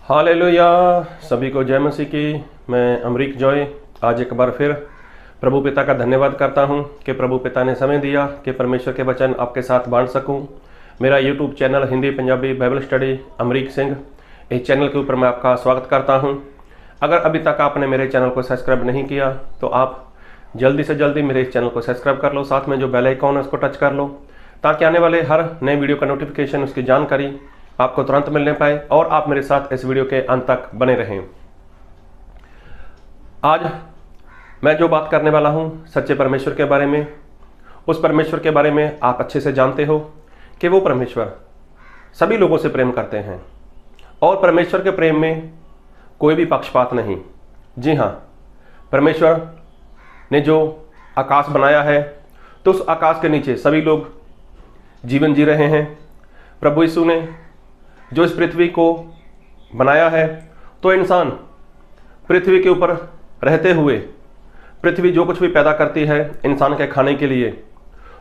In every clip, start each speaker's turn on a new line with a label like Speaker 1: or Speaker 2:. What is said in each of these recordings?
Speaker 1: Hallelujah. सभी को जय मसीह की। मैं अमरीक जॉय आज एक बार फिर प्रभु पिता का धन्यवाद करता हूं कि प्रभु पिता ने समय दिया कि परमेश्वर के वचन आपके साथ बांट सकूं। मेरा YouTube channel Hindi Punjabi Bible study Amrik Singh, इस चैनल के ऊपर मैं आपका स्वागत करता हूं। अगर अभी तक आपने मेरे चैनल को सब्सक्राइब नहीं किया तो आप जल्दी से जल्दी मेरे इस चैनल को सब्सक्राइब कर लो, साथ में जो बेल आइकॉन है उसको टच कर लो ताकि आने वाले हर नए वीडियो का नोटिफिकेशन, उसकी जानकारी आपको तुरंत मिलने पाए और आप मेरे साथ इस वीडियो के अंत तक बने रहें। आज मैं जो बात करने वाला हूं सच्चे परमेश्वर के बारे में। उस परमेश्वर के बारे में आप अच्छे से जानते हो कि वो परमेश्वर सभी लोगों से प्रेम करते हैं और परमेश्वर के प्रेम में कोई भी पक्षपात नहीं। जी हाँ, परमेश्वर ने जो आकाश बनाया है तो उस आकाश के नीचे सभी लोग जीवन जी रहे हैं। प्रभु यीशु ने जो इस पृथ्वी को बनाया है तो इंसान पृथ्वी के ऊपर रहते हुए पृथ्वी जो कुछ भी पैदा करती है इंसान के खाने के लिए,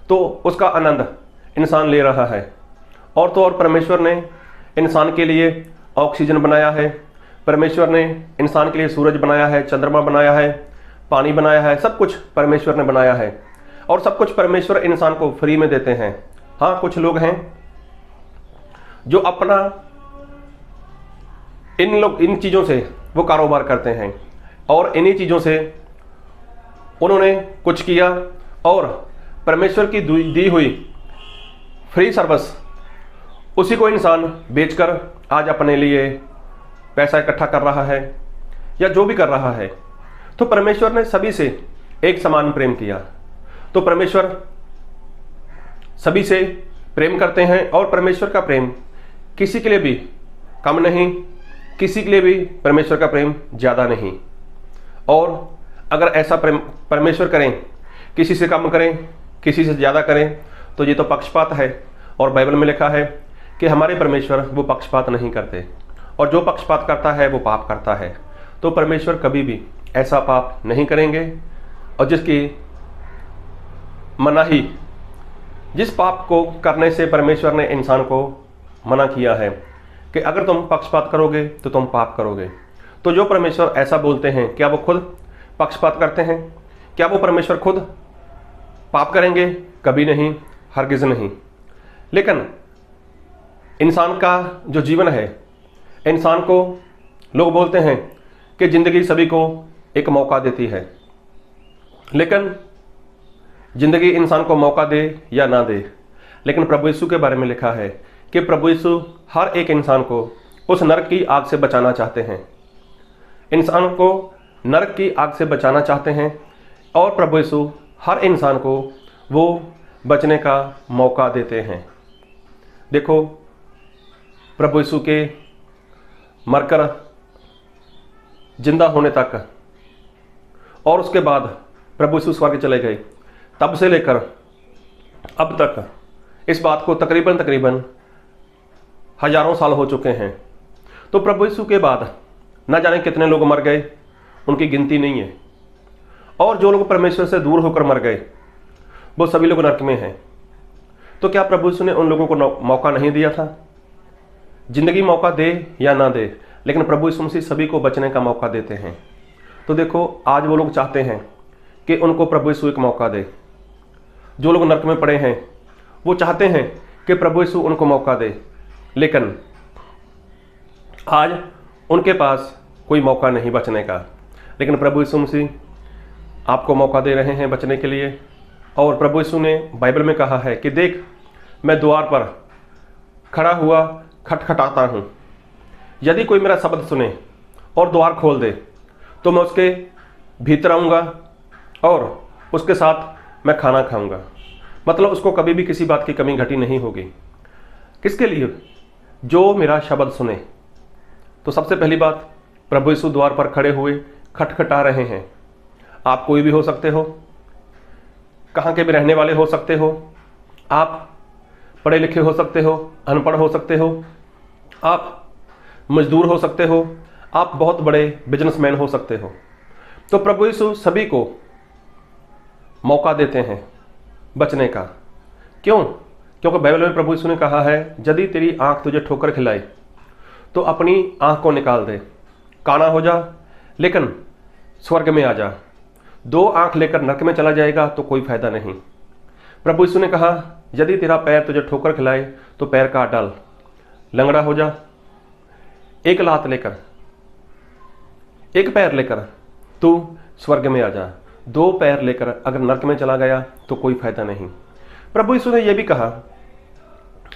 Speaker 1: तो उसका आनंद इंसान ले रहा है। और तो और परमेश्वर ने इंसान के लिए ऑक्सीजन बनाया है, परमेश्वर ने इंसान के लिए सूरज बनाया है, चंद्रमा बनाया है, पानी बनाया है, सब कुछ परमेश्वर ने बनाया है और सब कुछ परमेश्वर इंसान को फ्री में देते हैं। हाँ, कुछ लोग हैं जो अपना इन चीज़ों से वो कारोबार करते हैं और इन्हीं चीज़ों से उन्होंने कुछ किया और परमेश्वर की दी हुई फ्री सर्विस उसी को इंसान बेचकर आज अपने लिए पैसा इकट्ठा कर रहा है या जो भी कर रहा है। तो परमेश्वर ने सभी से एक समान प्रेम किया। तो परमेश्वर सभी से प्रेम करते हैं और परमेश्वर का प्रेम किसी के लिए भी कम नहीं, किसी के लिए भी परमेश्वर का प्रेम ज़्यादा नहीं। और अगर ऐसा प्रेम परमेश्वर करें, किसी से कम करें, किसी से ज़्यादा करें, तो ये तो पक्षपात है। और बाइबल में लिखा है कि हमारे परमेश्वर वो पक्षपात नहीं करते और जो पक्षपात करता है वो पाप करता है। तो परमेश्वर कभी भी ऐसा पाप नहीं करेंगे और जिसकी मनाही, जिस पाप को करने से परमेश्वर ने इंसान को मना किया है कि अगर तुम पक्षपात करोगे तो तुम पाप करोगे। तो जो परमेश्वर ऐसा बोलते हैं, क्या वो खुद पक्षपात करते हैं? क्या वो परमेश्वर खुद पाप करेंगे? कभी नहीं, हरगिज़ नहीं। लेकिन इंसान का जो जीवन है, इंसान को लोग बोलते हैं कि ज़िंदगी सभी को एक मौका देती है, लेकिन ज़िंदगी इंसान को मौका दे या ना दे, लेकिन प्रभु यीशु के बारे में लिखा है कि प्रभु यीशु हर एक इंसान को उस नरक की आग से बचाना चाहते हैं। इंसान को नरक की आग से बचाना चाहते हैं और प्रभु यीशु हर इंसान को वो बचने का मौका देते हैं। देखो, प्रभु यीशु के मरकर जिंदा होने तक और उसके बाद प्रभु यीशु स्वर्ग चले गए, तब से लेकर अब तक इस बात को तकरीबन हजारों साल हो चुके हैं। तो प्रभु यीशु के बाद न जाने कितने लोग मर गए, उनकी गिनती नहीं है। और जो लोग परमेश्वर से दूर होकर मर गए वो सभी लोग नरक में हैं। तो क्या प्रभु यीशु ने उन लोगों को मौका नहीं दिया था? जिंदगी मौका दे या ना दे, लेकिन प्रभु यीशु मसीह सभी को बचने का मौका देते हैं। तो देखो, आज वो लोग चाहते हैं कि उनको प्रभु यीशु एक मौका दे। जो लोग नरक में पड़े हैं वो चाहते हैं कि प्रभु यीशु उनको मौका दे, लेकिन आज उनके पास कोई मौका नहीं बचने का। लेकिन प्रभु यीशु मसीह आपको मौका दे रहे हैं बचने के लिए। और प्रभु यीशु ने बाइबल में कहा है कि देख, मैं द्वार पर खड़ा हुआ खटखटाता हूँ। यदि कोई मेरा शब्द सुने और द्वार खोल दे तो मैं उसके भीतर आऊँगा और उसके साथ मैं खाना खाऊँगा। मतलब उसको कभी भी किसी बात की कमी घटी नहीं होगी। किसके लिए? जो मेरा शब्द सुने। तो सबसे पहली बात, प्रभु यीशु द्वार पर खड़े हुए खटखटा रहे हैं। आप कोई भी हो सकते हो, कहाँ के भी रहने वाले हो सकते हो, आप पढ़े लिखे हो सकते हो, अनपढ़ हो सकते हो, आप मजदूर हो सकते हो, आप बहुत बड़े बिजनेसमैन हो सकते हो। तो प्रभु यीशु सभी को मौका देते हैं बचने का। क्यों? क्योंकि बाइबल में प्रभु यीशु ने कहा है, यदि तेरी आंख तुझे ठोकर खिलाए तो अपनी आँख को निकाल दे, काना हो जा, लेकिन स्वर्ग में आ जा। 2 आँख लेकर नरक में चला जाएगा तो कोई फायदा नहीं। प्रभु यीशु ने कहा, यदि तेरा पैर तुझे ठोकर खिलाए तो पैर काट डाल, लंगड़ा हो जा। 1 लात लेकर, 1 पैर लेकर तू स्वर्ग में आ जा, 2 पैर लेकर अगर नरक में चला गया तो कोई फायदा नहीं। प्रभु यीशु ने यह भी कहा,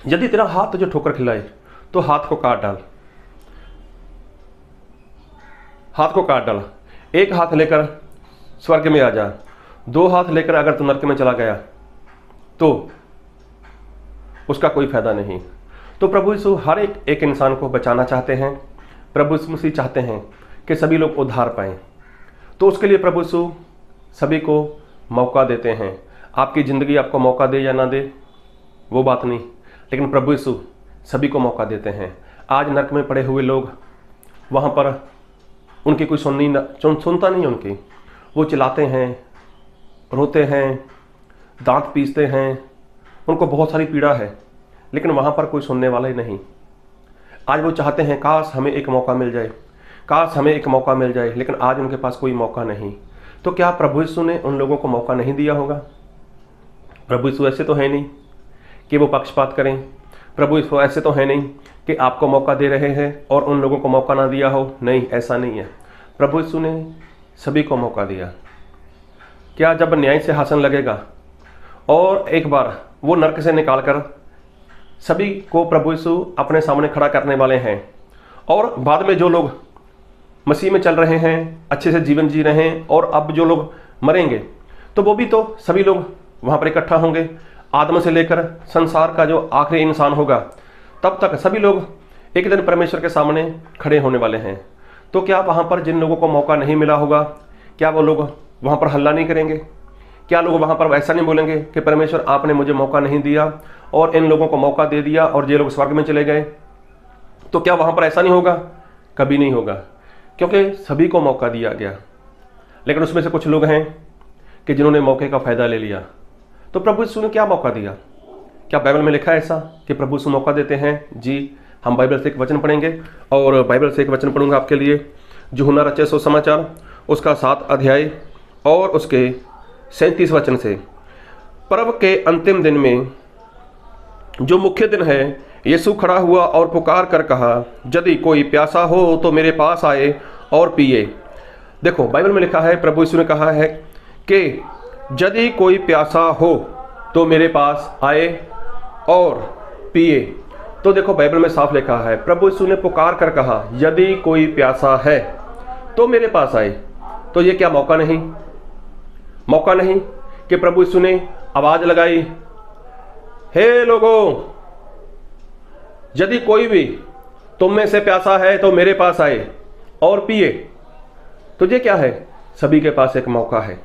Speaker 1: यदि तेरा हाथ तुझे ठोकर खिलाए तो हाथ को काट डाल, हाथ को काट डाल। 1 हाथ लेकर स्वर्ग में आ जा, 2 हाथ लेकर अगर तू नरक में चला गया तो उसका कोई फायदा नहीं। तो प्रभु यीशु हर एक इंसान को बचाना चाहते हैं। प्रभु यीशु मसीह चाहते हैं कि सभी लोग उद्धार पाएं। तो उसके लिए प्रभु यीशु सभी को मौका देते हैं। आपकी ज़िंदगी आपको मौका दे या ना दे वो बात नहीं, लेकिन प्रभु यीशु सभी को मौका देते हैं। आज नरक में पड़े हुए लोग, वहाँ पर उनकी कोई सुनता नहीं उनकी, वो चिल्लाते हैं, रोते हैं, दांत पीसते हैं, उनको बहुत सारी पीड़ा है, लेकिन वहाँ पर कोई सुनने वाला ही नहीं। आज वो चाहते हैं काश हमें एक मौका मिल जाए, काश हमें एक मौका मिल जाए, लेकिन आज उनके पास कोई मौका नहीं। तो क्या प्रभु यीशु ने उन लोगों को मौका नहीं दिया होगा? प्रभु यीशु ऐसे तो है नहीं कि वो पक्षपात करें। प्रभु यीशु ऐसे तो है नहीं कि आपको मौका दे रहे हैं और उन लोगों को मौका ना दिया हो। नहीं, ऐसा नहीं है। प्रभु यीशु ने सभी को मौका दिया। क्या जब न्याय सिंहासन लगेगा और एक बार वो नरक से निकालकर सभी को प्रभु यीशु अपने सामने खड़ा करने वाले हैं, और बाद में जो लोग मसीह में चल रहे हैं, अच्छे से जीवन जी रहे हैं, और अब जो लोग मरेंगे तो वो भी तो सभी लोग वहाँ पर इकट्ठा होंगे। आदम से लेकर संसार का जो आखिरी इंसान होगा, तब तक सभी लोग एक दिन परमेश्वर के सामने खड़े होने वाले हैं। तो क्या वहाँ पर जिन लोगों को मौका नहीं मिला होगा, क्या वो लोग वहाँ पर हल्ला नहीं करेंगे? क्या लोग वहाँ पर ऐसा नहीं बोलेंगे कि परमेश्वर आपने मुझे मौका नहीं दिया और इन लोगों को मौका दे दिया और ये लोग स्वर्ग में चले गए? तो क्या वहाँ पर ऐसा नहीं होगा? कभी नहीं होगा, क्योंकि सभी को मौका दिया गया। लेकिन उसमें से कुछ लोग हैं कि जिन्होंने मौके का फ़ायदा ले लिया। तो प्रभु यीशु ने क्या मौका दिया? क्या बाइबल में लिखा है ऐसा कि प्रभु यीशु मौका देते हैं? जी, हम बाइबल से एक वचन पढ़ेंगे, और बाइबल से एक वचन पढ़ूंगा आपके लिए, यूहन्ना रचित सुसमाचार उसका 7 अध्याय और उसके 37 वचन से। पर्व के अंतिम दिन में जो मुख्य दिन है, यीशु खड़ा हुआ और पुकार कर कहा, यदि कोई प्यासा हो तो मेरे पास आए और पिए। देखो, बाइबल में लिखा है, प्रभु यीशु ने कहा है कि यदि कोई प्यासा हो तो मेरे पास आए और पिए। तो देखो, बाइबल में साफ लिखा है, प्रभु यीशु ने पुकार कर कहा, यदि कोई प्यासा है तो मेरे पास आए। तो ये क्या मौका नहीं? मौका नहीं कि प्रभु यीशु ने आवाज लगाई, हे लोगों, यदि कोई भी तुम में से प्यासा है तो मेरे पास आए और पिए। तो ये क्या है? सभी के पास एक मौका है।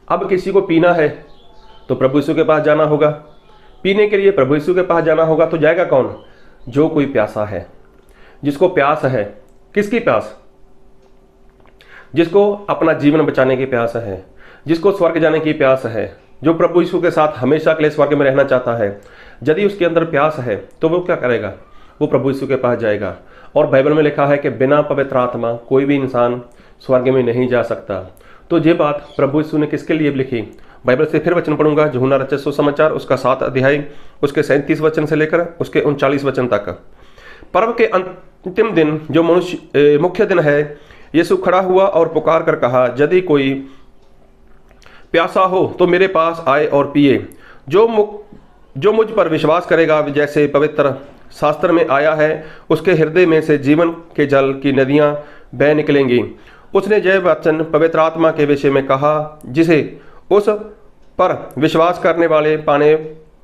Speaker 1: अब किसी को पीना है तो प्रभु यीशु के पास जाना होगा, पीने के लिए प्रभु यीशु के पास जाना होगा। तो जाएगा कौन? जो कोई प्यासा है, जिसको प्यास है। किसकी प्यास? जिसको अपना जीवन बचाने की प्यास है, जिसको स्वर्ग जाने की प्यास है, जो प्रभु यीशु के साथ हमेशा के लिए स्वर्ग में रहना चाहता है। यदि उसके अंदर प्यास है तो वो क्या करेगा? वो प्रभु यीशु के पास जाएगा। और बाइबल में लिखा है कि बिना पवित्र आत्मा कोई भी इंसान स्वर्ग में नहीं जा सकता। तो ये बात प्रभु यीशु ने किसके लिए लिखी? बाइबल से फिर वचन पढ़ूंगा, यूहन्ना रचित सुसमाचार उसका 7 अध्याय उसके 37 वचन से लेकर उसके 39 वचन तक। पर्व के अंतिम दिन जो मुख्य दिन है, यीशु खड़ा हुआ और पुकार कर कहा, यदि कोई प्यासा हो तो मेरे पास आए और पिए। जो मुझ पर विश्वास करेगा, जैसे पवित्र शास्त्र में आया है, उसके हृदय में से जीवन के जल की नदियां बह निकलेंगी। उसने जय वचन पवित्र आत्मा के विषय में कहा, जिसे उस पर विश्वास करने वाले पाने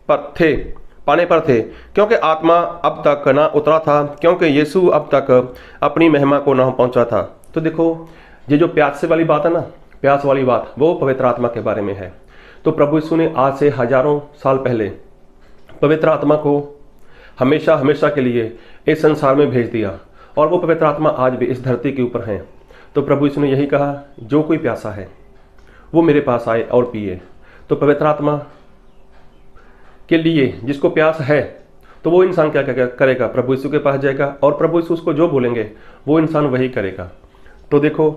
Speaker 1: पर थे, क्योंकि आत्मा अब तक ना उतरा था, क्योंकि यीशु अब तक अपनी महिमा को ना पहुंचा था। तो देखो, ये जो प्यास वाली बात है ना, प्यास वाली बात, वो पवित्र आत्मा के बारे में है। तो प्रभु यीशु ने आज से हजारों साल पहले पवित्र आत्मा को हमेशा हमेशा के लिए इस संसार में भेज दिया, और वो पवित्र आत्मा आज भी इस धरती के ऊपर है। तो प्रभु यीशु ने यही कहा, जो कोई प्यासा है वो मेरे पास आए और पिए। तो पवित्र आत्मा के लिए जिसको प्यास है तो वो इंसान क्या क्या करेगा, प्रभु यीशु के पास जाएगा और प्रभु यीशु उसको जो बोलेंगे वो इंसान वही करेगा। तो देखो,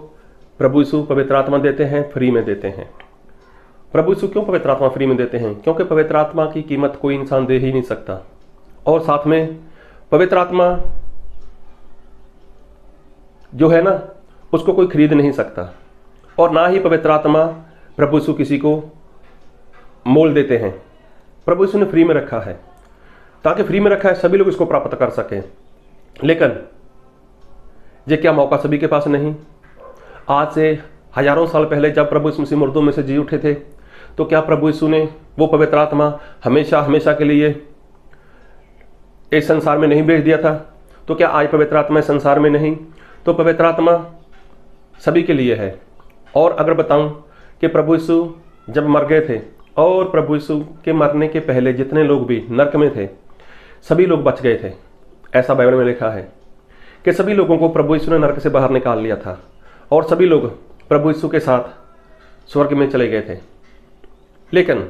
Speaker 1: प्रभु यीशु पवित्र आत्मा देते हैं, फ्री में देते हैं। प्रभु यीशु क्यों पवित्र आत्मा फ्री में देते हैं? क्योंकि पवित्र आत्मा की कीमत कोई इंसान दे ही नहीं सकता, और साथ में पवित्र आत्मा जो है ना, उसको कोई खरीद नहीं सकता, और ना ही पवित्र आत्मा प्रभु यीशु किसी को मोल देते हैं। प्रभु यीशु ने फ्री में रखा है, ताकि फ्री में रखा है सभी लोग इसको प्राप्त कर सकें। लेकिन ये क्या मौका सभी के पास नहीं? आज से हजारों साल पहले जब प्रभु यीशु मसीह मुर्दों में से जी उठे थे, तो क्या प्रभु यीशु ने वो पवित्र आत्मा हमेशा हमेशा के लिए इस संसार में नहीं भेज दिया था? तो क्या आज पवित्र आत्मा इस संसार में नहीं? तो पवित्र आत्मा सभी के लिए है। और अगर बताऊं कि प्रभु यीशु जब मर गए थे, और प्रभु यीशु के मरने के पहले जितने लोग भी नरक में थे, सभी लोग बच गए थे। ऐसा बाइबल में लिखा है कि सभी लोगों को प्रभु यीशु ने नरक से बाहर निकाल लिया था, और सभी लोग प्रभु यीशु के साथ स्वर्ग में चले गए थे। लेकिन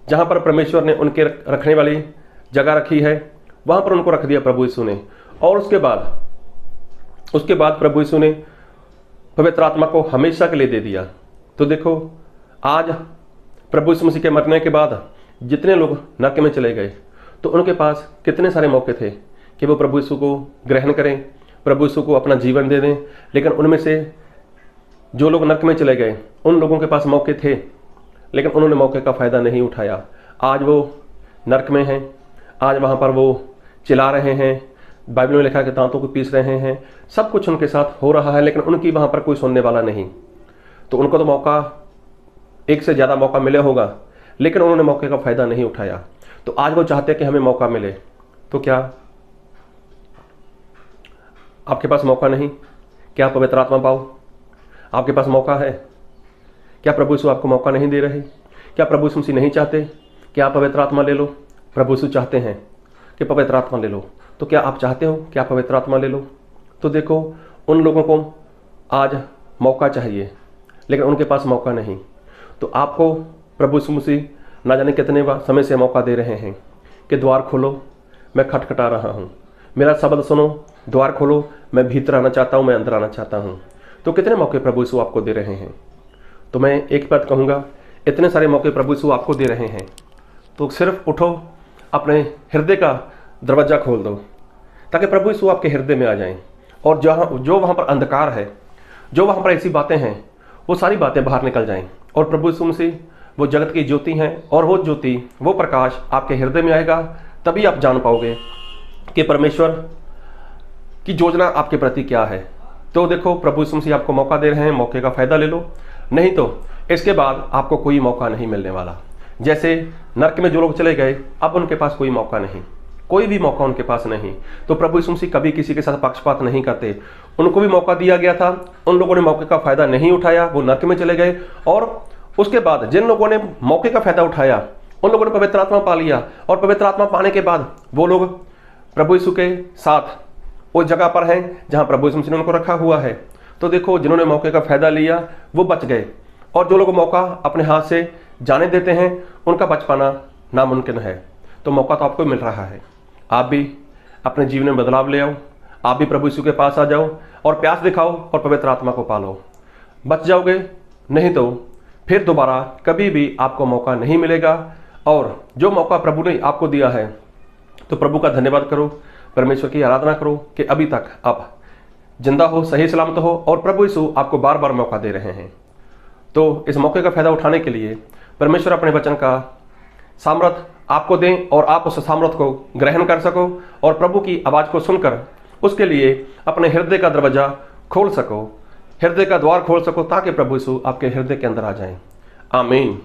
Speaker 1: जहां पर परमेश्वर ने उनके रखने वाली जगह रखी है, वहां पर उनको रख दिया प्रभु यीशु ने। और उसके बाद प्रभु यीशु ने पवित्र आत्मा को हमेशा के लिए दे दिया। तो देखो, आज प्रभु यीशु मसीह के मरने के बाद जितने लोग नरक में चले गए, तो उनके पास कितने सारे मौके थे कि वो प्रभु यीशु को ग्रहण करें, प्रभु यीशु को अपना जीवन दे दें। लेकिन उनमें से जो लोग नरक में चले गए, उन लोगों के पास मौके थे, लेकिन उन्होंने मौके का फ़ायदा नहीं उठाया। आज वो नरक में हैं, आज वहाँ पर वो चिल्ला रहे हैं, बाइबल में लिखा है कि दांतों को पीस रहे हैं, सब कुछ उनके साथ हो रहा है, लेकिन उनकी वहाँ पर कोई सुनने वाला नहीं। तो उनको तो मौका, एक से ज़्यादा मौका मिले होगा, लेकिन उन्होंने मौके का फ़ायदा नहीं उठाया। तो आज वो चाहते हैं कि हमें मौका मिले। तो क्या आपके पास मौका नहीं? क्या आप पवित्र आत्मा पाओ? आपके पास मौका है। क्या प्रभु यीशु आपको मौका नहीं दे रहे? क्या प्रभु यीशु मसीह नहीं चाहते कि आप पवित्र आत्मा ले लो? प्रभु यीशु चाहते हैं कि पवित्र आत्मा ले लो। तो क्या आप चाहते हो कि आप पवित्र आत्मा ले लो? तो देखो, उन लोगों को आज मौका चाहिए, लेकिन उनके पास मौका नहीं। तो आपको प्रभु यीशु मसीह ना जाने कितने समय से मौका दे रहे हैं कि द्वार खोलो, मैं खटखटा रहा हूँ, मेरा शब्द सुनो, द्वार खोलो, मैं भीतर आना चाहता हूँ, मैं अंदर आना चाहता हूँ। तो कितने मौके प्रभु यीशु आपको दे रहे हैं? तो मैं एक बात कहूँगा, इतने सारे मौके प्रभु यीशु आपको दे रहे हैं, तो सिर्फ उठो, अपने हृदय का दरवाज़ा खोल दो, ताकि प्रभु यीशु आपके हृदय में आ जाएं। और जो वहाँ पर अंधकार है, जो वहाँ पर ऐसी बातें हैं, वो सारी बातें बाहर निकल जाएं। और प्रभु यीशु मसीह वो जगत की ज्योति हैं, और वो ज्योति, वो प्रकाश आपके हृदय में आएगा। तभी आप जान पाओगे कि परमेश्वर की योजना आपके प्रति क्या है। तो देखो, प्रभु यीशु मसीह आपको मौका दे रहे हैं, मौके का फ़ायदा ले लो, नहीं तो इसके बाद आपको कोई मौका नहीं मिलने वाला। जैसे नरक में जो लोग चले गए, अब उनके पास कोई मौका नहीं, कोई भी मौका उनके पास नहीं। तो प्रभु यीशु मसीह कभी किसी के साथ पक्षपात नहीं करते। उनको भी मौका दिया गया था, उन लोगों ने मौके का फ़ायदा नहीं उठाया, वो नरक में चले गए। और उसके बाद जिन लोगों ने मौके का फ़ायदा उठाया, उन लोगों ने पवित्र आत्मा पा लिया, और पवित्र आत्मा पाने के बाद वो लोग प्रभु यीशु के साथ उस जगह पर हैं जहाँ प्रभु यीशु मसीह ने उनको रखा हुआ है। तो देखो, जिन्होंने मौके का फ़ायदा लिया वो बच गए, और जो लोग मौका अपने हाथ से जाने देते हैं, उनका बच पाना नामुमकिन है। तो मौका तो आपको मिल रहा है, आप भी अपने जीवन में बदलाव ले आओ, आप भी प्रभु यीशु के पास आ जाओ और प्यास दिखाओ और पवित्र आत्मा को पालो, बच जाओगे। नहीं तो फिर दोबारा कभी भी आपको मौका नहीं मिलेगा। और जो मौका प्रभु ने आपको दिया है, तो प्रभु का धन्यवाद करो, परमेश्वर की आराधना करो कि अभी तक आप जिंदा हो, सही सलामत हो, और प्रभु यीशु आपको बार बार मौका दे रहे हैं। तो इस मौके का फ़ायदा उठाने के लिए परमेश्वर अपने वचन का सामर्थ आपको दें, और आप उस सामर्थ को ग्रहण कर सको, और प्रभु की आवाज़ को सुनकर उसके लिए अपने हृदय का दरवाज़ा खोल सको, हृदय का द्वार खोल सको, ताकि प्रभु यीशु आपके हृदय के अंदर आ जाएं। आमीन।